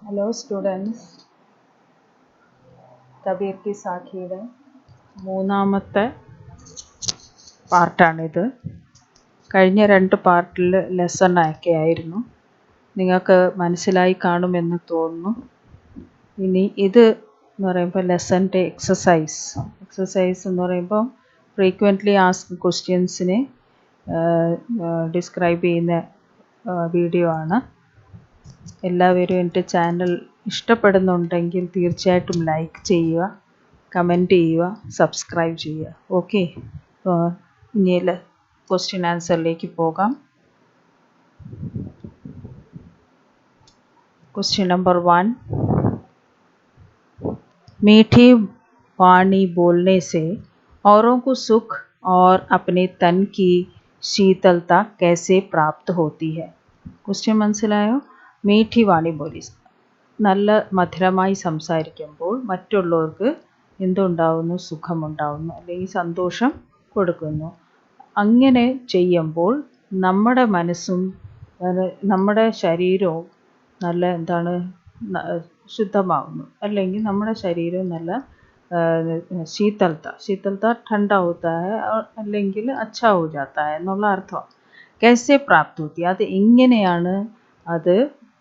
Hello students, Kabir കി സാഖിയുടെ മൂന്നാമത്തെ പാർട്ടാണിത്. കഴിഞ്ഞ 2 പാർട്ടിൽ ലെസൺ ഒക്കെ ആയിരുന്നു. നിങ്ങൾക്ക് മനസ്സിലായി കാണുമെന്ന് തോന്നുന്നു. ഇനി ഇത് എന്ന് പറയുമ്പോൾ ലെസൻ്റെ എക്സസൈസ് എന്ന് പറയുമ്പോൾ ഫ്രീക്വൻ്റ്ലി ആസ്ക്ഡ് ക്വസ്റ്റ്യൻസിനെ ഡിസ്ക്രൈബ് ചെയ്യുന്ന വീഡിയോ ആണ്. എല്ലാവരും എൻ്റെ ചാനൽ ഇഷ്ടപ്പെടുന്നുണ്ടെങ്കിൽ തീർച്ചയായിട്ടും ലൈക്ക് ചെയ്യുക, കമൻറ്റ് ചെയ്യുക, സബ്സ്ക്രൈബ് ചെയ്യുക. ഓക്കെ, ഇനി ക്വസ്റ്റ്യൻ ആൻസറിലേക്ക് പോകാം. क्वेश्चन नंबर 1, मीठी वाणी बोलने से औरों को सुख और अपने तन की शीतलता कैसे प्राप्त होती है? क्वेश्चन മനസ്സിലായോ? മീഠി വാണി ബോലി, നല്ല മധുരമായി സംസാരിക്കുമ്പോൾ മറ്റുള്ളവർക്ക് എന്തുണ്ടാവുന്നു? സുഖമുണ്ടാവുന്നു, അല്ലെങ്കിൽ സന്തോഷം കൊടുക്കുന്നു. അങ്ങനെ ചെയ്യുമ്പോൾ നമ്മുടെ മനസ്സും നമ്മുടെ ശരീരവും നല്ല ശുദ്ധമാവുന്നു, അല്ലെങ്കിൽ നമ്മുടെ ശരീരം നല്ല शीतलता ठंडा होता है അല്ലെങ്കിൽ अच्छा हो जाता है എന്നുള്ള അർത്ഥം. कैसे प्राप्त होती, അത് എങ്ങനെയാണ് അത്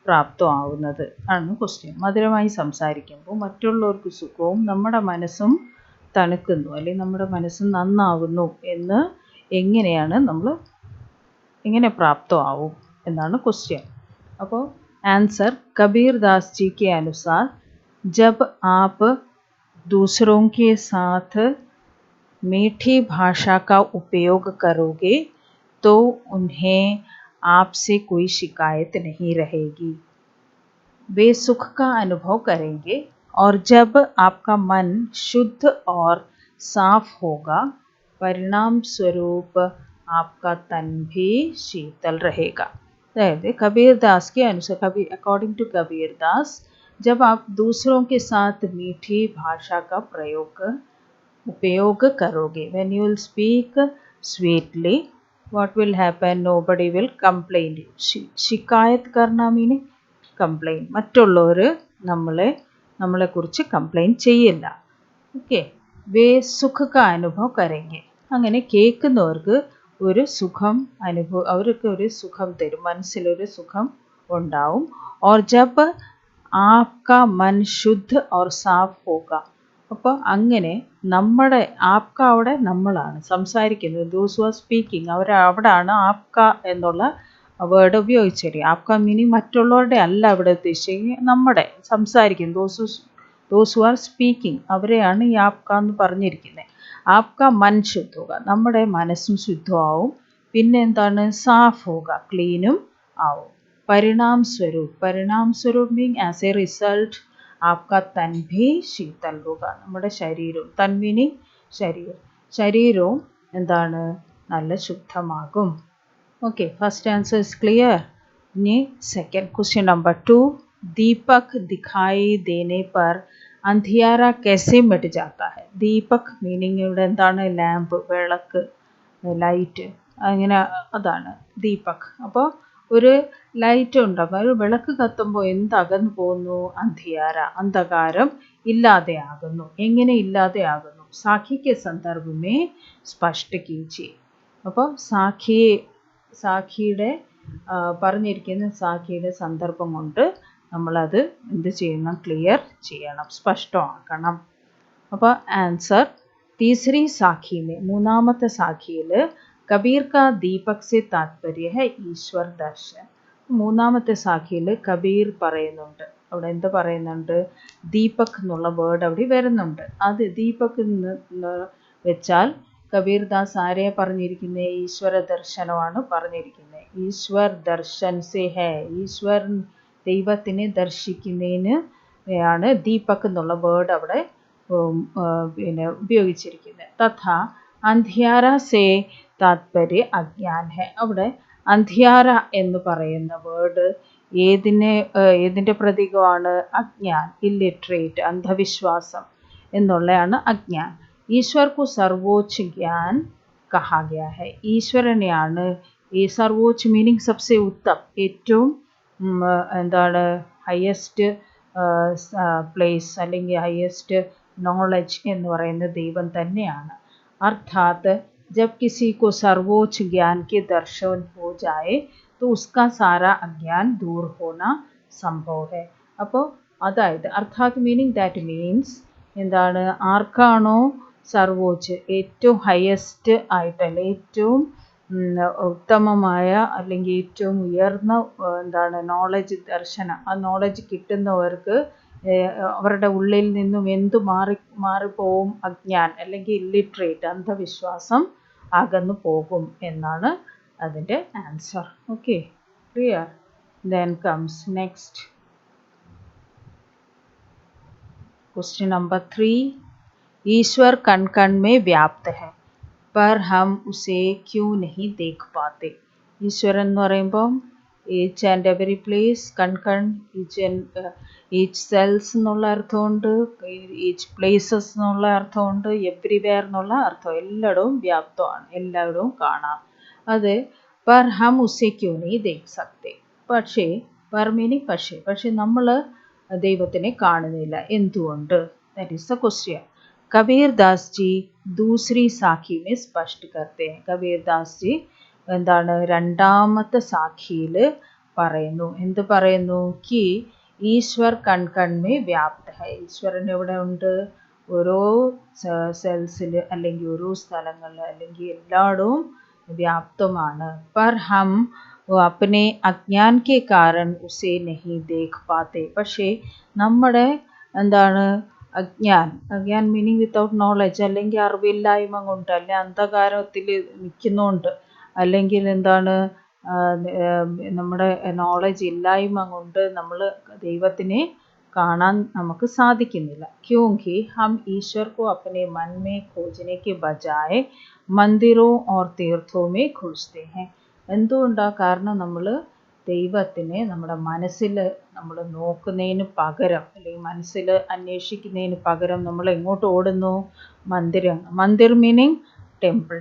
പ്രാപ്തമാവുന്നത് ആണ് ക്വസ്റ്റ്യൻ. മധുരമായി സംസാരിക്കുമ്പോൾ മറ്റുള്ളവർക്ക് സുഖവും നമ്മുടെ മനസ്സും തണുക്കുന്നു, അല്ലെങ്കിൽ നമ്മുടെ മനസ്സും നന്നാവുന്നു എന്ന് എങ്ങനെ പ്രാപ്തമാവും എന്നാണ് ക്വസ്റ്റ്യൻ. അപ്പോൾ आंसर, कबीर दास जी के अनुसार जब आप दूसरों के साथ मीठी भाषा का उपयोग करोगे तो उन्हें आपसे कोई शिकायत नहीं रहेगी, वे सुख का अनुभव करेंगे, और जब आपका मन शुद्ध और साफ होगा परिणाम स्वरूप आपका तन भी शीतल रहेगा. कबीर दास के अनुसार, अकॉर्डिंग टू कबीर दास, जब आप दूसरों के साथ मीठी भाषा का उपयोग करोगे, when you will speak sweetly, what will happen? Nobody will complain. शिकायत करना meaning complain. മറ്റുള്ളവർ നമ്മളെ കുറിച്ച് കംപ്ലൈൻറ്റ് ചെയ്യില്ല. ഓക്കെ, വേ സുഖ കാ അനുഭവം കരേങ്കെ, അങ്ങനെ കേൾക്കുന്നവർക്ക് ഒരു സുഖം അവർക്ക് ഒരു സുഖം തരും, മനസ്സിലൊരു സുഖം ഉണ്ടാവും. और जब आपका मन शुद्ध और साफ होगा, അപ്പോൾ അങ്ങനെ നമ്മുടെ ആപ്ക അവിടെ നമ്മളാണ് സംസാരിക്കുന്നത്, ദോസ് ഹു ആർ സ്പീക്കിംഗ് അവിടെയാണ് ആപ്ക എന്നുള്ള വേർഡ് ഉപയോഗിച്ചിരിക്കുക. ആപ്ക മീനിങ് മറ്റുള്ളവരുടെ അല്ല അവിടെ ഉദ്ദേശിക്കുന്നത്, നമ്മുടെ സംസാരിക്കുന്നത്, ദോസ് ഹു ആർ സ്പീക്കിംഗ് അവരെയാണ് ഈ ആപ്ക എന്ന് പറഞ്ഞിരിക്കുന്നത്. ആപ്ക മൻ ശുദ്ധ ഹോഗ, നമ്മുടെ മനസ്സും ശുദ്ധമാവും. പിന്നെ എന്താണ്? സാഫ് ഹോഗ, ക്ലീനും ആവും. പരിണാം സ്വരൂപ് മീൻ ആസ് എ റിസൾട്ട് ആപ്ക തൻ ഭി ശീതൽ ഹോഗ, നമ്മുടെ ശരീരവും, തൻ മീനിങ് ശരീരവും എന്താണ്? നല്ല ശുദ്ധമാകും. Okay, first answer is clear. ഇനി സെക്കൻഡ് ക്വസ്റ്റ്യൻ നമ്പർ 2, ദീപക് ദിഖായി ദേനെ പർ അന്ധിയാര कैसे मिट जाता है? ദീപക് മീനിങ് ഇവിടെ എന്താണ്? ലാമ്പ്, വിളക്ക്, ലൈറ്റ്, അങ്ങനെ അതാണ് ദീപക്. അപ്പോൾ ഒരു ലൈറ്റ് ഉണ്ടാകും, ഒരു വിളക്ക് കത്തുമ്പോൾ എന്തകന്നു പോകുന്നു? അന്ധിയാര, അന്ധകാരം ഇല്ലാതെയാകുന്നു. എങ്ങനെ ഇല്ലാതെയാകുന്നു? സാഖിക്ക് സന്ദർഭമേ സ്പഷ്ട കീജിയെ. അപ്പോൾ സാഖിയുടെ പറഞ്ഞിരിക്കുന്ന സാഖിയുടെ സന്ദർഭം കൊണ്ട് നമ്മളത് എന്ത് ചെയ്യണം? ക്ലിയർ ചെയ്യണം, സ്പഷ്ടമാക്കണം. അപ്പോൾ ആൻസർ, तीसरी साखी में, മൂന്നാമത്തെ സാഖിയിൽ കബീർ കാ ദീപക് സെ താത്പര്യ ഹൈ ഈശ്വർ ദർശൻ. മൂന്നാമത്തെ സാഖിയിൽ കബീർ പറയുന്നുണ്ട്, അവിടെ എന്ത് പറയുന്നുണ്ട്? ദീപക് എന്നുള്ള വേർഡ് അവിടെ വരുന്നുണ്ട്. അത് ദീപക് എന്ന് വെച്ചാൽ കബീർ ദാസ് ആരെയാ പറഞ്ഞിരിക്കുന്നത്? ഈശ്വര ദർശനമാണ് പറഞ്ഞിരിക്കുന്നത്. ഈശ്വർ ദർശൻ സെ ഹേ, ഈശ്വർ ദൈവത്തിനെ ദർശിക്കുന്നതിന് ആണ് ദീപക് എന്നുള്ള വേർഡ് അവിടെ ഉപയോഗിച്ചിരിക്കുന്നത്. തഥാ അന്ധിയാര സേ താത്പര്യ അജ്ഞാൻ ഹെ, അവിടെ അന്ധിയാര എന്ന് പറയുന്ന വേർഡ് ഏതിൻ്റെ പ്രതീകമാണ്? അജ്ഞാൻ, ഇല്ലിറ്ററേറ്റ്, അന്ധവിശ്വാസം എന്നുള്ളതാണ് അജ്ഞാൻ. ഈശ്വർ കു സർവോच्च ജ്ഞാൻ കഹാ ഗയാ ഹെ, ഈശ്വരനെയാണ് ഈ സർവോच्च മീനിങ് സബ്സെ ഉത്തം, ഏറ്റവും എന്താണ്? ഹയസ്റ്റ് പ്ലേസ് അല്ലെങ്കിൽ ഹയസ്റ്റ് നോളജ് എന്ന് പറയുന്ന ദൈവം തന്നെയാണ്. അർത്ഥാത് ജബ് കിസി കോ സർവോच्च ജ്ഞാൻ കെ ദർശൻ ഹോ ജായേ तो उसका सारा अज्ञान दूर होना സംഭവ है. അപ്പോൾ അതായത് അർത്ഥാത് മീനിങ് ദാറ്റ് മീൻസ് എന്താണ്, ആർക്കാണോ സർവോച്ച് ഏറ്റവും ഹയസ്റ്റ് ആയിട്ടല്ല ഏറ്റവും ഉത്തമമായ അല്ലെങ്കിൽ ഏറ്റവും ഉയർന്ന എന്താണ് നോളജ് ദർശനം, ആ നോളജ് കിട്ടുന്നവർക്ക് അവരുടെ ഉള്ളിൽ നിന്നും എന്തു മാറിപ്പോവും, അജ്ഞാൻ അല്ലെങ്കിൽ ഇല്ലിറ്ററേറ്റ് അന്ധവിശ്വാസം അകന്നു പോകും എന്നാണ് അതിൻ്റെ answer. Okay, clear? Then comes next question number 3. ईश्वर कण कण में व्याप्त है पर हम उसे क्यों नहीं देख पाते? ഈശ്വരൻ എന്ന് പറയുമ്പം ഈച്ച് ആൻഡ് എവറി പ്ലേസ്, കൺ ഈച്ച് സെൽസ് എന്നുള്ള അർത്ഥമുണ്ട്, ഈച്ച് പ്ലേസസ് എന്നുള്ള അർത്ഥമുണ്ട്, എവ്രിവെയർ എന്നുള്ള അർത്ഥം, എല്ലായിടവും വ്യാപ്തമാണ്, എല്ലായിടവും കാണാം. അത് പർ ഹം ഉസെ ക്യൂ നീ ദേഖ് സക്തെ, പക്ഷേ പർ മീനിങ് പക്ഷേ നമ്മൾ ദൈവത്തിനെ കാണുന്നില്ല, എന്തുകൊണ്ട്? That is the question. Kabir Das ji ദൂസരി സാഖി മേ സ്പഷ്ട് കർത്തെ ഹൈ. കബീർ ദാസ് ജി എന്താണ് രണ്ടാമത്തെ സാഖിയിൽ പറയുന്നു, എന്ത് പറയുന്നു? കി ഈശ്വർ കൺ കൺ മേ വ്യാപ്ത ഹൈ. ഈശ്വരൻ എവിടെ ഉണ്ട്? ഓരോ സെൽസിൽ അല്ലെങ്കിൽ ഓരോ സ്ഥലങ്ങളിൽ അല്ലെങ്കിൽ എല്ലായിടവും വ്യാപ്തമാണ്. പർ ഹം अपने अज्ञान के कारण उसे नहीं देख पाते. പക്ഷേ നമ്മുടെ എന്താണ് അജ്ഞാൻ മീനിങ് വിത്തൗട്ട് നോളജ്, അല്ലെങ്കിൽ അറിവില്ലായ്മ കൊണ്ട്, അല്ലെങ്കിൽ അന്ധകാരത്തിൽ നിൽക്കുന്നതുകൊണ്ട്, അല്ലെങ്കിൽ എന്താണ് നമ്മുടെ നോളജ് ഇല്ലായ്മ കൊണ്ട് നമ്മൾ ദൈവത്തിനെ കാണാൻ നമുക്ക് സാധിക്കുന്നില്ല. ക്യോങ്കി ഹം ഈശ്വർ കോ അപ്നെ മൻ മേ खोजने के बजाय मंदिरों और तीर्थों में खोजते हैं. എന്തുകൊണ്ടാണ്? കാരണം നമ്മൾ ദൈവത്തിനെ നമ്മുടെ മനസ്സിൽ നമ്മൾ നോക്കുന്നതിന് പകരം അല്ലെങ്കിൽ മനസ്സിൽ അന്വേഷിക്കുന്നതിന് പകരം നമ്മൾ എങ്ങോട്ട് ഓടുന്നു? മന്ദിർ മീനിങ്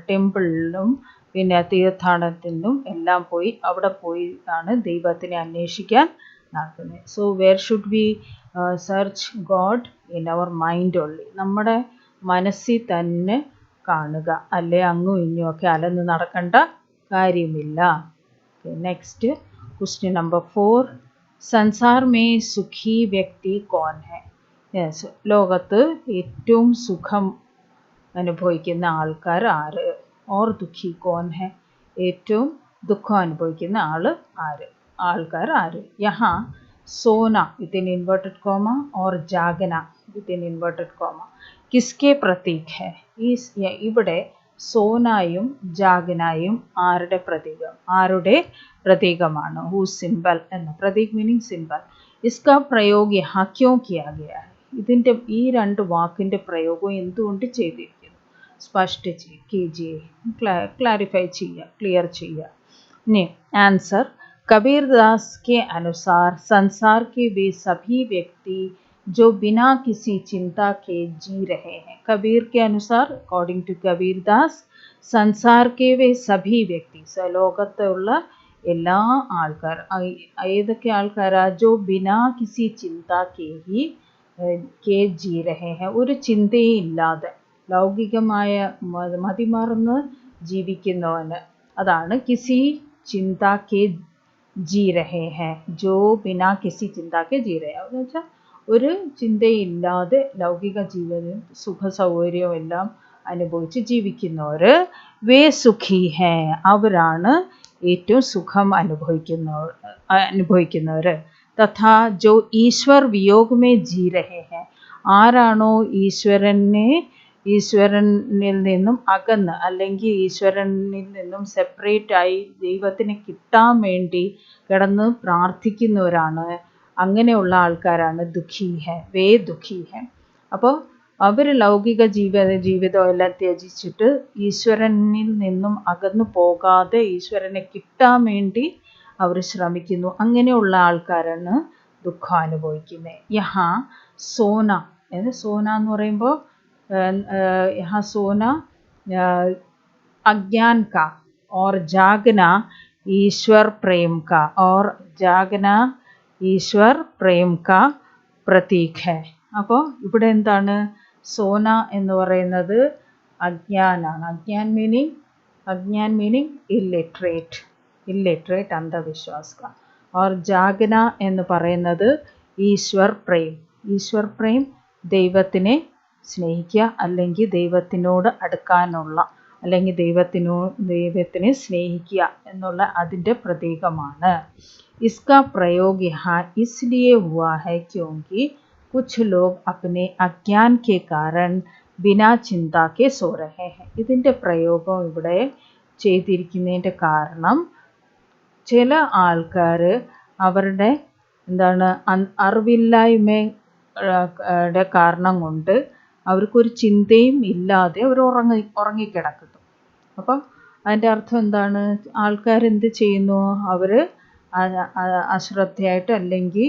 ടെമ്പിളിലും പിന്നെ തീർത്ഥാടനത്തിനും എല്ലാം പോയി അവിടെ പോയി ആണ് ദൈവത്തിനെ അന്വേഷിക്കാൻ നടക്കുന്നത്. So where should we search God? In our mind only. നമ്മുടെ മനസ്സിൽ തന്നെ കാണുക, അല്ലെ അങ്ങും ഇങ്ങും ഒക്കെ അലന്ന് നടക്കേണ്ട കാര്യമില്ല. Next question number 4. സംസാർ may Sukhi വ്യക്തി കോൻ ഹെ? യെസ്, ലോകത്ത് ഏറ്റവും സുഖം അനുഭവിക്കുന്ന ആൾക്കാർ ആര്? ഓർ ദുഃഖി കോൻ ഹെ? ഏറ്റവും ദുഃഖം അനുഭവിക്കുന്ന ആൾക്കാർ ആര്? യഹാ സോന വിത്തിൻ ഇൻവേർട്ടഡ് കോമ ഓർ ജാഗന വിത്തിൻ ഇൻവേർട്ടഡ് കോമ കിസ്കെ പ്രതീക് ഹെ? ഇവിടെ സോനായും ജാഗനായും ആരുടെ പ്രതീകമാണ്? ഹൂ സിംബൽ എന്ന പ്രതീക് മീനിങ് സിംബൽ. ഇസ്കാ പ്രയോഗ് യഹാ ക്യോ കിയാ ഗയാ ഹൈ? ഇതിൻ്റെ ഈ രണ്ട് വാക്കിൻ്റെ പ്രയോഗം എന്തുകൊണ്ട് ചെയ്തിരിക്കുന്നു? സ്പഷ്ട കീജിയെ, ക്ലാരിഫൈ ചെയ്യുക, ക്ലിയർ ചെയ്യുക. ഇനി ആൻസർ. कबीर दास के अनुसार संसार के वे सभी व्यक्ति जो बिना किसी चिंता के जी रहे हैं. कबीर के अनुसार, अकॉर्डिंग टू कबीर दास, संसार के वे सभी व्यक्ति, ലോകത്തുള്ള എല്ലാ ആൾക്കാർ, ഏതൊക്കെ ആൾക്കാരാ? ജോ ബിനാ കിസി ചിന്ത കെ ജി രഹേ ഹെ, ഒരു ചിന്തയും ഇല്ലാതെ ലൗകികമായ മതിമറന്ന് ജീവിക്കുന്നവന്, അതാണ് കിസി ചിന്ത കെ जी रहे हैं. जो बिना किसी चिंता के जी रहे हैं എന്ന് വെച്ചാൽ ഒരു ചിന്തയില്ലാതെ ലൗകിക ജീവിതം സുഖ സൗകര്യവും എല്ലാം അനുഭവിച്ച് ജീവിക്കുന്നവർ വേ സുഖി ഹേ, അവരാണ് ഏറ്റവും സുഖം അനുഭവിക്കുന്നവർ. തഥാ ജോ ഈശ്വർ വിयोग में जी रहे हैं, ആരാണോ ഈശ്വരനിൽ നിന്നും അകന്ന് അല്ലെങ്കിൽ ഈശ്വരനിൽ നിന്നും സെപ്പറേറ്റ് ആയി ദൈവത്തിനെ കിട്ടാൻ വേണ്ടി കിടന്ന് പ്രാർത്ഥിക്കുന്നവരാണ്, അങ്ങനെയുള്ള ആൾക്കാരാണ് ദുഃഖി ഹെ, വേ ദുഃഖി ഹെ. അപ്പോൾ അവർ ലൗകിക ജീവിതം എല്ലാം ത്യജിച്ചിട്ട് ഈശ്വരനിൽ നിന്നും അകന്നു പോകാതെ ഈശ്വരനെ കിട്ടാൻ വേണ്ടി അവർ ശ്രമിക്കുന്നു, അങ്ങനെയുള്ള ആൾക്കാരാണ് ദുഃഖം അനുഭവിക്കുന്നത്. യഹാ സോന, സോന എന്ന് പറയുമ്പോൾ यहाँ सोना अज्ञान का और जागना ईश्वर प्रेम का, और जागना ईश्वर प्रेम का പ്രതീക് ഹെ. അപ്പോൾ ഇവിടെ എന്താണ്? സോന എന്ന് പറയുന്നത് അജ്ഞാനാണ്. अज्ञान मीनिंग इलिटरेट अंधविश्वास का. और जागना എന്ന് പറയുന്നത് ഈശ്വർ പ്രേം ദൈവത്തിനെ സ്നേഹിക്കുക, അല്ലെങ്കിൽ ദൈവത്തിനോട് അടുക്കാനുള്ള, അല്ലെങ്കിൽ ദൈവത്തിനെ സ്നേഹിക്കുക എന്നുള്ള അതിൻ്റെ പ്രതീകമാണ്. इसका प्रयोग यहाँ इसलिए हुआ है क्योंकि कुछ लोग अपने अज्ञान के कारण बिना चिंता के सो रहे हैं. ഇതിൻ്റെ പ്രയോഗം ഇവിടെ ചെയ്തിരിക്കുന്നതിൻ്റെ കാരണം ചില ആൾക്കാർ അവരുടെ അറിവില്ലായ്മയുടെ കാരണം കൊണ്ട് അവർക്കൊരു ചിന്തയും ഇല്ലാതെ അവർ ഉറങ്ങിക്കിടക്കുന്നു. അപ്പം അതിൻ്റെ അർത്ഥം എന്താണ്? ആൾക്കാരെന്ത് ചെയ്യുന്നു? അവർ അശ്രദ്ധയായിട്ട്, അല്ലെങ്കിൽ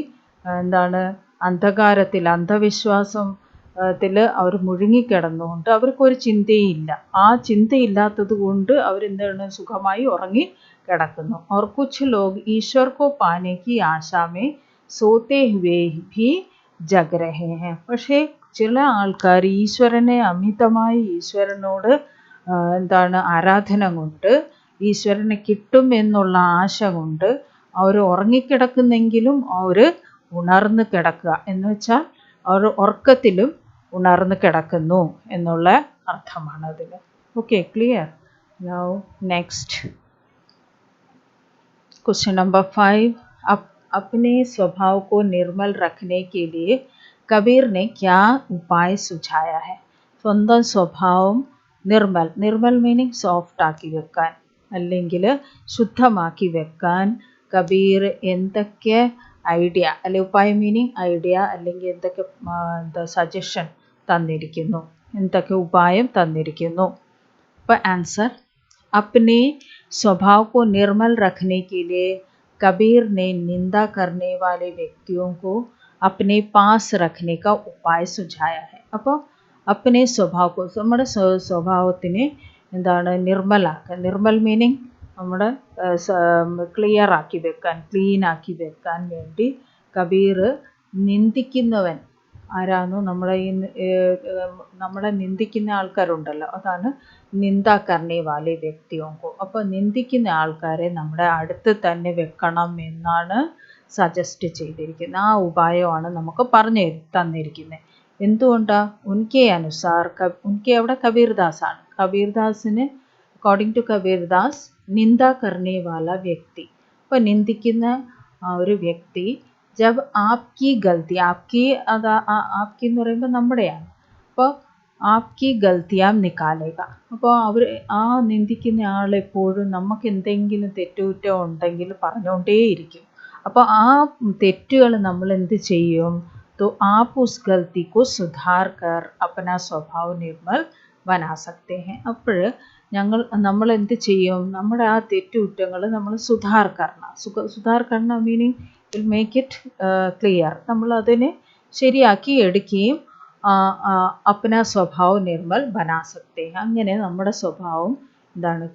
അന്ധവിശ്വാസത്തിൽ അവർ മുഴുങ്ങിക്കിടന്നുകൊണ്ട് അവർക്കൊരു ചിന്തയും ഇല്ല. ആ ചിന്തയില്ലാത്തത് കൊണ്ട് അവരെന്താണ്? സുഖമായി ഉറങ്ങി കിടക്കുന്നു. और कुछ लोग ईश्वर को पाने की आशा में सोते हुए भी जग रहे हैं. പക്ഷേ ചില ആൾക്കാർ ഈശ്വരനെ അമിതമായി ഈശ്വരനോട് ആരാധന കൊണ്ട്, ഈശ്വരനെ കിട്ടും എന്നുള്ള ആശ കൊണ്ട് അവർ ഉറങ്ങിക്കിടക്കുന്നെങ്കിലും അവർ ഉണർന്ന് കിടക്കുക എന്ന് വെച്ചാൽ അവർ ഉറക്കത്തിലും ഉണർന്ന് കിടക്കുന്നു എന്നുള്ള അർത്ഥമാണ് അതിൽ. Okay, clear? Now next question number 5. अपने स्वभाव को निर्मल रखने के लिए कबीर ने क्या उपाय सुझाया है? സ്വന്തം സ്വഭാവം നിർമ്മൽ മീനിങ് സോഫ്റ്റ് ആക്കി വെക്കാൻ, അല്ലെങ്കിൽ ശുദ്ധമാക്കി വെക്കാൻ കബീർ എന്തൊക്കെ ഐഡിയ, അല്ലെങ്കിൽ ഉപായം മീനിങ് ഐഡിയ, അല്ലെങ്കിൽ എന്തൊക്കെ സജഷൻ തന്നിരിക്കുന്നു, എന്തൊക്കെ ഉപായം തന്നിരിക്കുന്നു? അപ്പോൾ ആൻസർ, अपने स्वभाव को निर्मल रखने के लिए कबीर ने निंदा करने वाले व्यक्तियों को अपने पास रखने का उपाय सुझाया है. അപ്പോൾ अपने स्वभाव को, നമ്മുടെ സ്വഭാവത്തിനെ നിർമ്മലാക്കുക. നിർമ്മൽ മീനിങ് നമ്മുടെ ക്ലിയർ ആക്കി വെക്കാൻ, ക്ലീൻ ആക്കി വെക്കാൻ വേണ്ടി കബീർ നിന്ദിക്കുന്നവൻ ആരാണോ, നമ്മളെ നിന്ദിക്കുന്ന ആൾക്കാരുണ്ടല്ലോ, അതാണ് നിന്ദാ കർണേ വാലെ വ്യക്തിയോങ്കോ. അപ്പോൾ നിന്ദിക്കുന്ന ആൾക്കാരെ നമ്മുടെ അടുത്ത് തന്നെ വെക്കണം എന്നാണ് സജസ്റ്റ് ചെയ്തിരിക്കുന്നത്. ആ ഉപായമാണ് നമുക്ക് പറഞ്ഞു തന്നിരിക്കുന്നത്. എന്തുകൊണ്ടാണ്? ഉൻകെ അനുസാർ, ഉൻകെ അവിടെ കബീർദാസാണ്. കബീർദാസിന് അക്കോർഡിംഗ് ടു കബീർദാസ് നിന്ദാ കർണേ വാല വ്യക്തി, അപ്പോൾ നിന്ദിക്കുന്ന ആ ഒരു വ്യക്തി, ജബ് ആപ്കി ഗൽത്തി, ആപ്കി എന്ന് പറയുമ്പോൾ നമ്മുടെയാണ്, അപ്പോൾ ആപ്കി ഗൽത്തിയാം നിക്കാലേക. അപ്പോൾ ആ നിന്ദിക്കുന്ന ആളെപ്പോഴും നമുക്ക് എന്തെങ്കിലും തെറ്റുകുറ്റം ഉണ്ടെങ്കിൽ പറഞ്ഞുകൊണ്ടേയിരിക്കും. അപ്പോൾ ആ തെറ്റുകൾ നമ്മൾ എന്ത് ചെയ്യും? तो आप उस गलती को सुधार कर अपना स्वभाव निर्मल बना सकते हैं. അപ്പോൾ നമ്മൾ എന്ത് ചെയ്യും? നമ്മുടെ ആ തെറ്റുകുറ്റങ്ങൾ നമ്മൾ സുധാർ കർണ meaning will make it clear. നമ്മൾ അതിനെ ശരിയാക്കി എടുക്കുകയും अपना स्वभाव निर्मल बना सकते हैं. അങ്ങനെ നമ്മുടെ സ്വഭാവം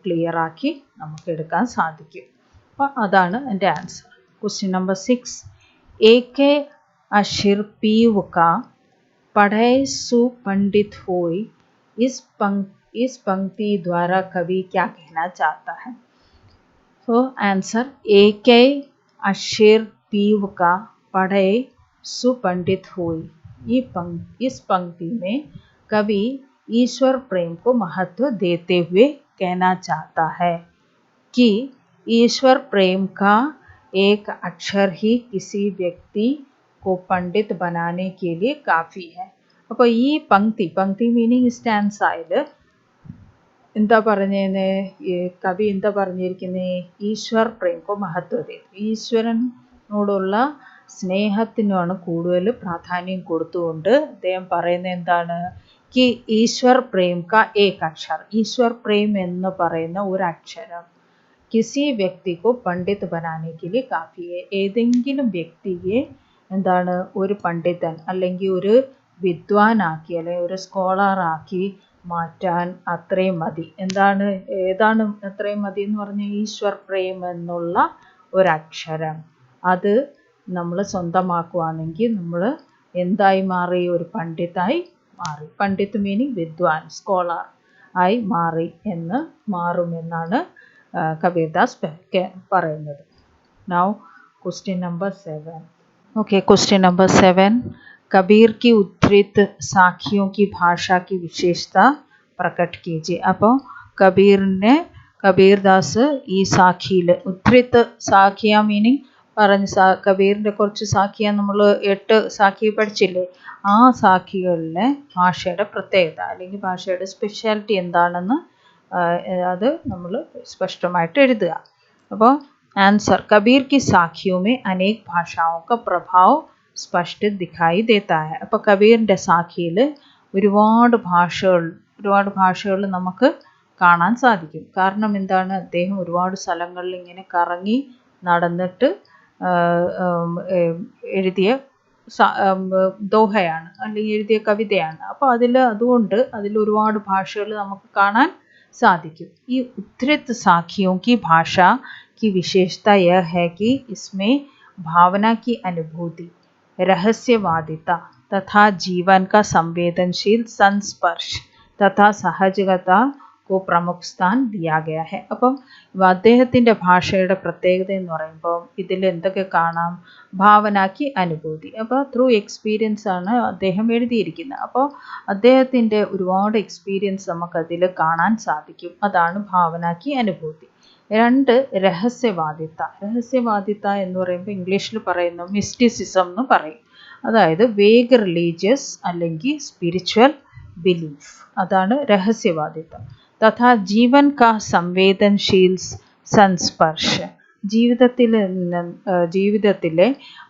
ക്ലിയർ ആക്കി നമുക്ക് എടുക്കാൻ സാധിക്കും. അപ്പോൾ അതാണ് എൻ്റെ ആൻസർ. Question number 6. ഏകേ अशिर पीव का पढ़े सुपंडित होई, इस पंक्ति द्वारा कवि क्या कहना चाहता है? तो आंसर, एके अशिर पीव का पढ़े सुपंडित होई. इस पंक्ति में कवि ईश्वर प्रेम को महत्व देते हुए कहना चाहता है कि ईश्वर प्रेम का एक अक्षर ही किसी व्यक्ति को पंडित बनाने के लिए काफ़ी है. അപ്പോൾ ഈ പങ്ക്തി മീനിങ് സ്റ്റാൻസായിൽ എന്താ കവി എന്താ പറഞ്ഞിരിക്കുന്നത്? ഈശ്വർ പ്രേംക്കോ മഹത്വ, ഈശ്വരനോടുള്ള സ്നേഹത്തിനാണ് കൂടുതൽ പ്രാധാന്യം കൊടുത്തുകൊണ്ട് അദ്ദേഹം പറയുന്നത് എന്താണ്? कि ईश्वर प्रेम का एक अक्षर, ईश्वर प्रेम എന്ന് പറയുന്ന ഒരു അക്ഷരം किसी व्यक्ति को पंडित बनाने के लिए काफ़ी है. ഏതെങ്കിലും വ്യക്തിയെ ഒരു പണ്ഡിതൻ അല്ലെങ്കിൽ ഒരു വിദ്വാനാക്കി, അല്ലെങ്കിൽ ഒരു സ്കോളറാക്കി മാറ്റാൻ അത്രയും മതി. ഏതാണ് അത്രയും മതി എന്ന് പറഞ്ഞാൽ ഈശ്വർ പ്രേം എന്നുള്ള ഒരക്ഷരം, അത് നമ്മൾ സ്വന്തമാക്കുകയാണെങ്കിൽ നമ്മൾ എന്തായി മാറി? ഒരു പണ്ഡിതായി മാറി. പണ്ഡിത് മീനിങ് വിദ്വാൻ, സ്കോളർ ആയി മാറി എന്ന് മാറുമെന്നാണ് കബീർദാസ് പറയുന്നത്. Now question number 7. Okay, question number 7. Kabir की उद्धृत साखियों की भाषा की विशेषता प्रकट कीजिए. അപ്പോൾ കബീർദാസ് ഈ സാഖിയിൽ ഉദ്ധൃത് സാഖിയ മീനിങ് പറഞ്ഞ് കബീറിൻ്റെ കുറച്ച് സാഖിയ നമ്മൾ 8 സാഖി പഠിച്ചില്ലേ, ആ സാഖികളിലെ ഭാഷയുടെ പ്രത്യേകത അല്ലെങ്കിൽ ഭാഷയുടെ സ്പെഷ്യാലിറ്റി എന്താണെന്ന് അത് നമ്മൾ സ്പഷ്ടമായിട്ട് എഴുതുക. അപ്പോൾ आंसर, कबीर की साखियों में अनेक भाषाओं का प्रभाव स्पष्ट दिखाई देता है. അപ്പോൾ കബീറിൻ്റെ സാഖിയിൽ ഒരുപാട് ഭാഷകൾ നമുക്ക് കാണാൻ സാധിക്കും. കാരണം എന്താണ്? അദ്ദേഹം ഒരുപാട് സ്ഥലങ്ങളിൽ ഇങ്ങനെ കറങ്ങി നടന്നിട്ട് എഴുതിയ ദോഹയാണ് അല്ലെങ്കിൽ എഴുതിയ കവിതയാണ്. അപ്പോൾ അതുകൊണ്ട് അതിൽ ഒരുപാട് ഭാഷകൾ നമുക്ക് കാണാൻ സാധിക്കും. ഈ ഉദ്ധൃത് സാഖിयों की भाषा की विशेषता यह है कि इसमें भावना की अनुभूति, रहस्यवादिता तथा जीवन का संवेदनशील संस्पर्श तथा सहजता को प्रमुख स्थान दिया गया है. അപ്പം അദ്ദേഹത്തിൻ്റെ ഭാഷയുടെ പ്രത്യേകത എന്ന് പറയുമ്പോൾ ഇതിൽ എന്തൊക്കെ കാണാം? ഭാവനാക്കി അനുഭൂതി. അപ്പോൾ ത്രൂ എക്സ്പീരിയൻസ് ആണ് അദ്ദേഹം എഴുതിയിരിക്കുന്നത്. അപ്പോൾ അദ്ദേഹത്തിൻ്റെ ഒരുപാട് എക്സ്പീരിയൻസ് നമുക്കതിൽ കാണാൻ സാധിക്കും. അതാണ് ഭാവനാക്കി അനുഭൂതി. 2, രഹസ്യവാദിത്ത എന്ന് പറയുമ്പോൾ ഇംഗ്ലീഷിൽ പറയുന്നു മിസ്റ്റിസിസം എന്ന് പറയും. അതായത് വേഗ് റിലീജിയസ് അല്ലെങ്കിൽ സ്പിരിച്വൽ ബിലീഫ്, അതാണ് രഹസ്യവാദിത്ത. തഥാ ജീവൻ കാ സംവേദൻശീൽ സംസ്പർശ, ജീവിതത്തിലെ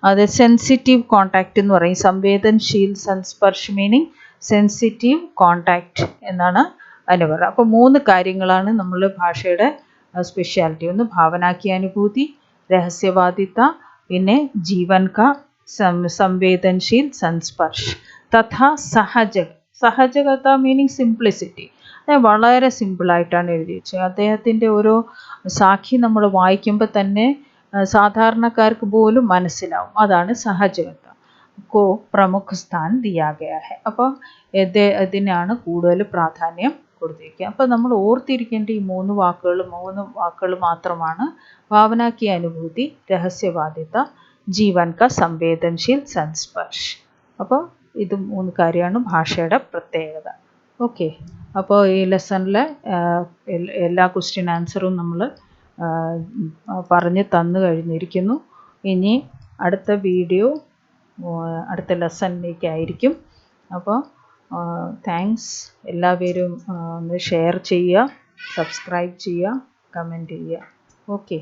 അത് സെൻസിറ്റീവ് കോണ്ടാക്റ്റ് എന്ന് പറയും. സംവേദൻശീൽ സംസ്പർശ് മീനിങ് സെൻസിറ്റീവ് കോണ്ടാക്റ്റ് എന്നാണ് അതിന് പറയുക. അപ്പോൾ 3 കാര്യങ്ങളാണ് നമ്മൾ ഭാഷയുടെ സ്പെഷ്യാലിറ്റി. ഒന്ന് ഭാവനാക്കി അനുഭൂതി, രഹസ്യവാദിത്ത, പിന്നെ ജീവൻ കാ സംവേദൻശീൽ സംസ്പർശ് തഥാ സഹജകത മീനിങ് സിംപ്ലിസിറ്റി. വളരെ സിമ്പിളായിട്ടാണ് എഴുതി വെച്ചത്. അദ്ദേഹത്തിൻ്റെ ഓരോ സാഖി നമ്മൾ വായിക്കുമ്പോൾ തന്നെ സാധാരണക്കാർക്ക് പോലും മനസ്സിലാവും. അതാണ് സഹജകത. കോ പ്രമുഖ സ്ഥാൻ ദിയാ ഗയാ ഹെ. അപ്പോൾ ഇതിനാണ് കൂടുതൽ പ്രാധാന്യം കൊടുത്തിരിക്കുക. അപ്പോൾ നമ്മൾ ഓർത്തിരിക്കേണ്ട ഈ 3 വാക്കുകൾ മാത്രമാണ്: ഭാവനാക്കി അനുഭൂതി, രഹസ്യവാദിത്ത, ജീവൻ കാ സംവേദൻശീൽ സംസ്പർശ്. അപ്പോൾ ഇത് 3 കാര്യമാണ് ഭാഷയുടെ പ്രത്യേകത. ഓക്കെ, അപ്പോൾ ഈ ലെസണിലെ എല്ലാ ക്വസ്റ്റ്യൻ ആൻസറും നമ്മൾ പറഞ്ഞ് തന്നു കഴിഞ്ഞിരിക്കുന്നു. ഇനി അടുത്ത വീഡിയോ അടുത്ത ലെസണിലേക്കായിരിക്കും. അപ്പോൾ താങ്ക്സ്. എല്ലാവരും ഒന്ന് ഷെയർ ചെയ്യുക, സബ്സ്ക്രൈബ് ചെയ്യുക, കമൻറ്റ് ചെയ്യുക. ഓക്കെ.